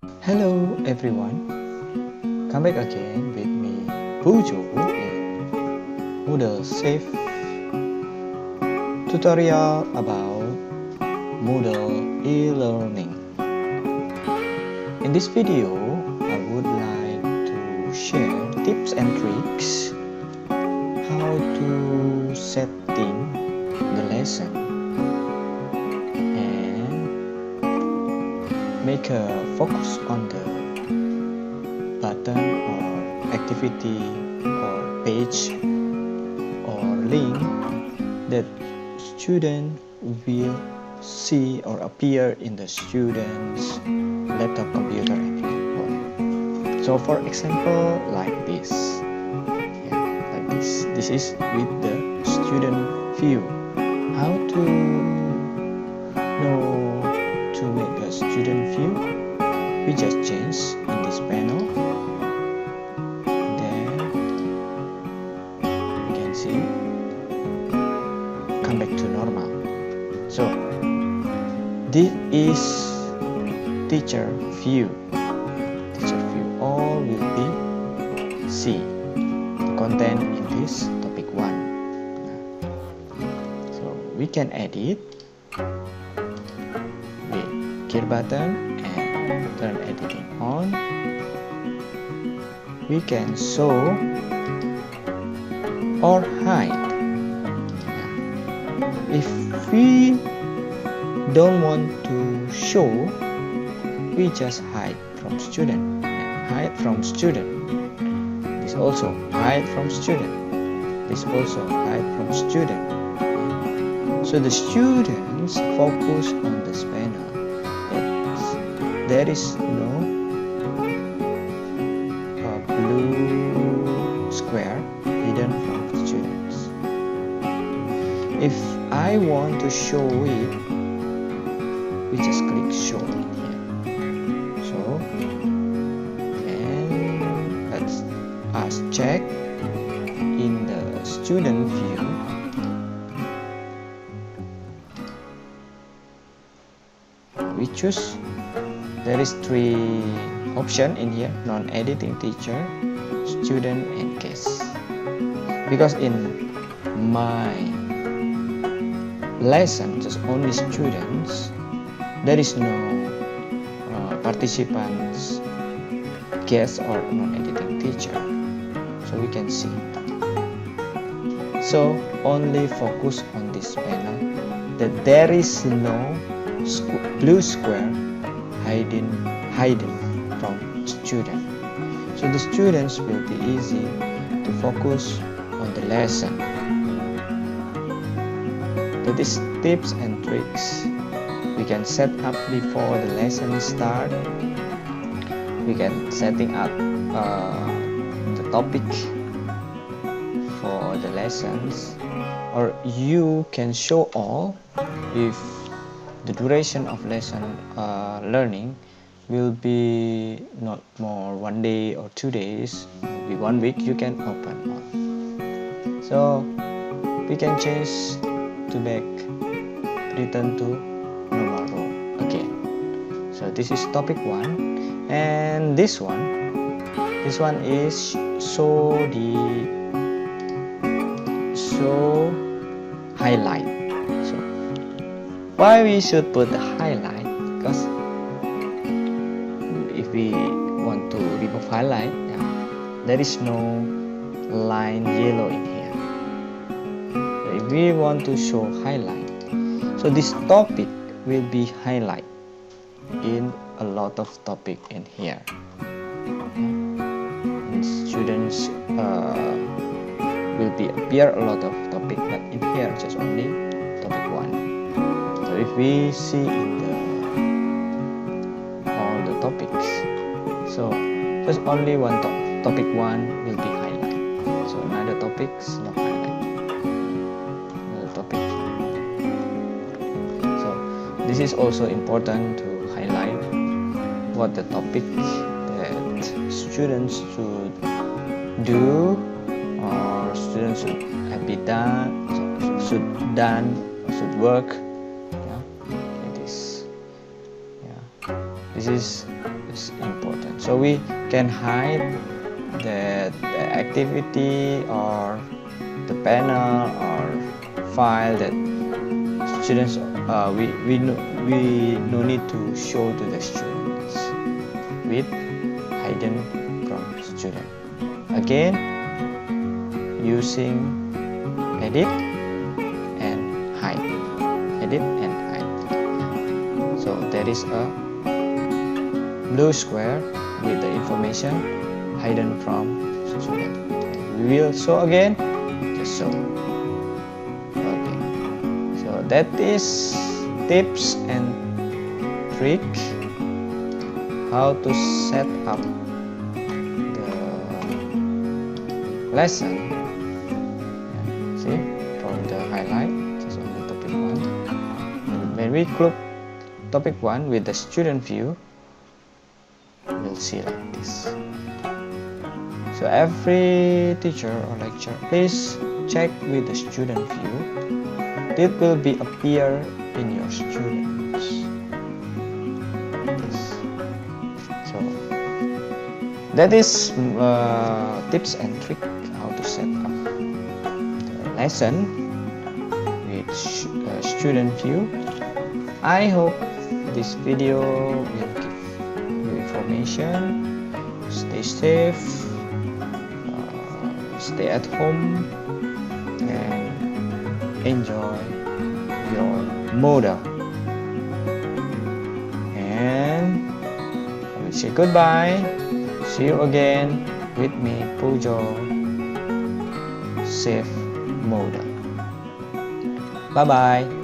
Hello everyone, come back again with me, Bujo, in Moodle Safe tutorial about Moodle e-learning. In this video, I would like to share tips and tricks how to setting the lesson make a focus on the button or activity or page or link that student will see or appear in the student's laptop, computer, and phone. So for example, like this. Like this. This is with the student view. How to know to make a student view? We just change in this panel, and then you can see come back to normal. So this is teacher view. Teacher view, all will be see the content in this topic 1. So we can edit gear button and turn editing on. We can show or hide. If we don't want to show, we just hide from student. Hide from student. This also hide from student. This also hide from student. So the students focus on this panel. There is no blue square hidden from students. If I want to show it, we just click show here. So, and let's us check in the student view. We choose. There is 3 options in here: non-editing teacher, student, and case. Because in my lesson, just only students, there is no participants, guest, or non-editing teacher. So we can see. So only focus on this panel that there is no blue square hidden from student. So the students will be easy to focus on the lesson. That is tips and tricks we can set up before the lesson start. We can setting up the topic for the lessons, or you can show all if the duration of lesson learning will be not more 1 day or 2 days, maybe 1 week. You can open all. So we can change to back, return to normal row again. So this is topic 1, and this one is show highlight. So why we should put the highlight? Because if we want to remove highlight, there is no line yellow in here. So if we want to show highlight, so this topic will be highlight in a lot of topic in here. And students will be appear a lot of topic, but in here just only topic 1. So if we see in all the topics, so just only one topic 1 will be highlight. So another topics no highlight. Another topic. So this is also important to highlight what the topic that students should do, or students should have be done, should work. Like this. This is is important. So we can hide the activity or the panel or file that students we no need to show to the students with hidden from student. Again, using edit and hide, edit and hide. So there is a blue square with the information hidden from student. We will show again, just show. Okay, so that is tips and trick how to set up the lesson. See, from the highlight, just only topic 1. And when we group topic 1 with the student view, we'll see like this. So every teacher or lecturer, please check with the student view. It will be appear in your students. This. So that is tips and trick how to set up the lesson with student view. I hope this video will give you information. Stay safe, stay at home, and enjoy your Moodle. And I will say goodbye. See you again with me, Pujo. Safe Moodle. Bye bye.